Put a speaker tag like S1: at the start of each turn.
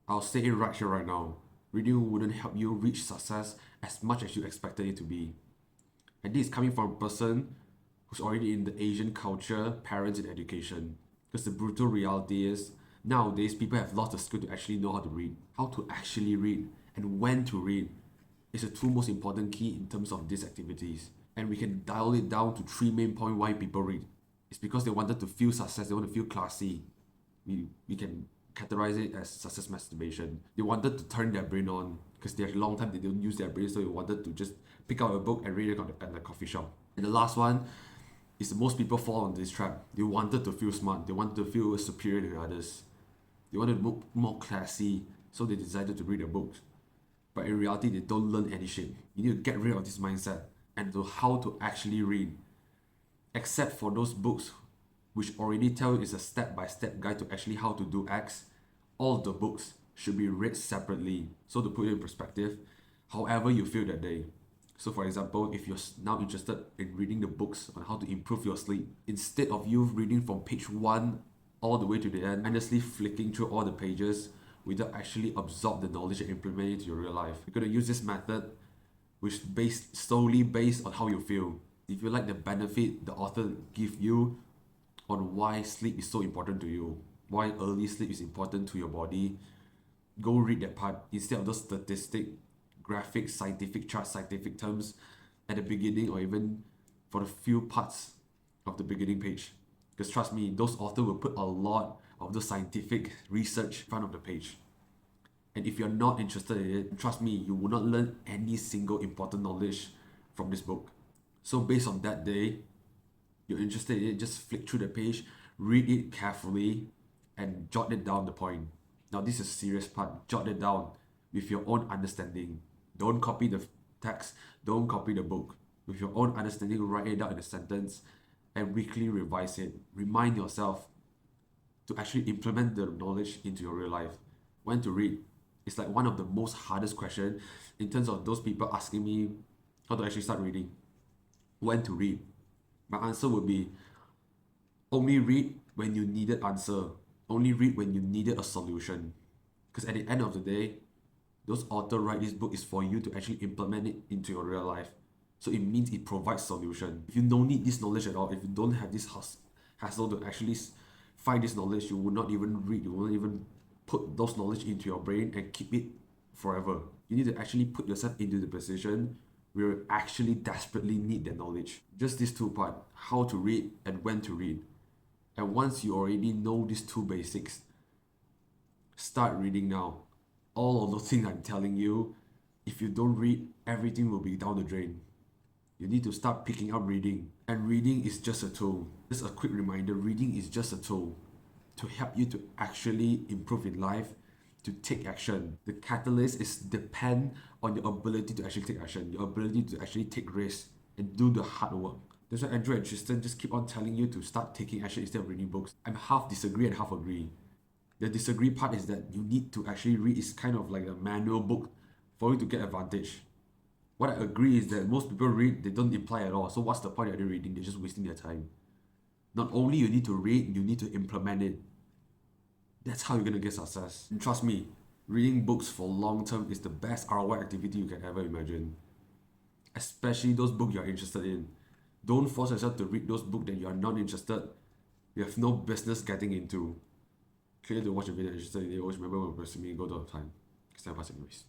S1: I'll say it right here, right now. Reading wouldn't help you reach success as much as you expected it to be. And this is coming from a person who's already in the Asian culture, parents, and education. Because the brutal reality is, nowadays people have lost the skill to actually know how to read. How to actually read and when to read is the two most important key in terms of these activities. And we can dial it down to three main points why people read. It's because they wanted to feel success, they want to feel classy. We can categorize it as success masturbation. They wanted to turn their brain on because they have a long time they don't use their brain, so they wanted to just pick out a book and read it at the coffee shop. And the last one is most people fall on this trap. They wanted to feel smart, they wanted to feel superior to others. They wanted to look more classy, so they decided to read a book. But in reality, they don't learn any shit. You need to get rid of this mindset and to how to actually read. Except for those books which already tell you it's a step-by-step guide to actually how to do X, all of the books should be read separately. So to put it in perspective, however you feel that day. So for example, if you're now interested in reading the books on how to improve your sleep, instead of you reading from page 1 all the way to the end, endlessly flicking through all the pages without actually absorb the knowledge and implement it to your real life. You're going to use this method which is solely based on how you feel. If you like the benefit the author give you on why sleep is so important to you, why early sleep is important to your body, go read that part instead of those statistic, graphic, scientific charts, scientific terms at the beginning or even for the few parts of the beginning page. Because trust me, those authors will put a lot of the scientific research in front of the page. And if you're not interested in it, trust me, you will not learn any single important knowledge from this book. So based on that day, you're interested in it, just flick through the page, read it carefully, and jot it down the point. Now this is a serious part. Jot it down with your own understanding. Don't copy the text, don't copy the book. With your own understanding, write it down in a sentence and weekly revise it. Remind yourself to actually implement the knowledge into your real life. When to read. It's like one of the most hardest questions in terms of those people asking me how to actually start reading. When to read. My answer would be only read when you needed answer. Only read when you needed a solution. Because at the end of the day, those authors write this book is for you to actually implement it into your real life. So it means it provides solution. If you don't need this knowledge at all, if you don't have this hassle to actually find this knowledge, you will not even read, you will not even put those knowledge into your brain and keep it forever. You need to actually put yourself into the position where you actually desperately need that knowledge. Just these two parts, how to read and when to read. And once you already know these two basics, start reading now. All of those things I'm telling you, if you don't read, everything will be down the drain. You need to start picking up reading. And reading is just a tool. Just a quick reminder, reading is just a tool to help you to actually improve in life, to take action. The catalyst is depend on your ability to actually take action, your ability to actually take risks and do the hard work. That's why Andrew and Tristan just keep on telling you to start taking action instead of reading books. I'm half disagree and half agree. The disagree part is that you need to actually read. It's kind of like a manual book for you to get advantage. What I agree is that most people read, they don't apply at all. So what's the point of reading? They're just wasting their time. Not only you need to read, you need to implement it. That's how you're going to get success. And trust me, reading books for long term is the best ROI activity you can ever imagine. Especially those books you're interested in. Don't force yourself to read those books that you're not interested. You have no business getting into. Clear to watch a video interested in it. Always remember when pressing me, go to the time. Stand past anyways.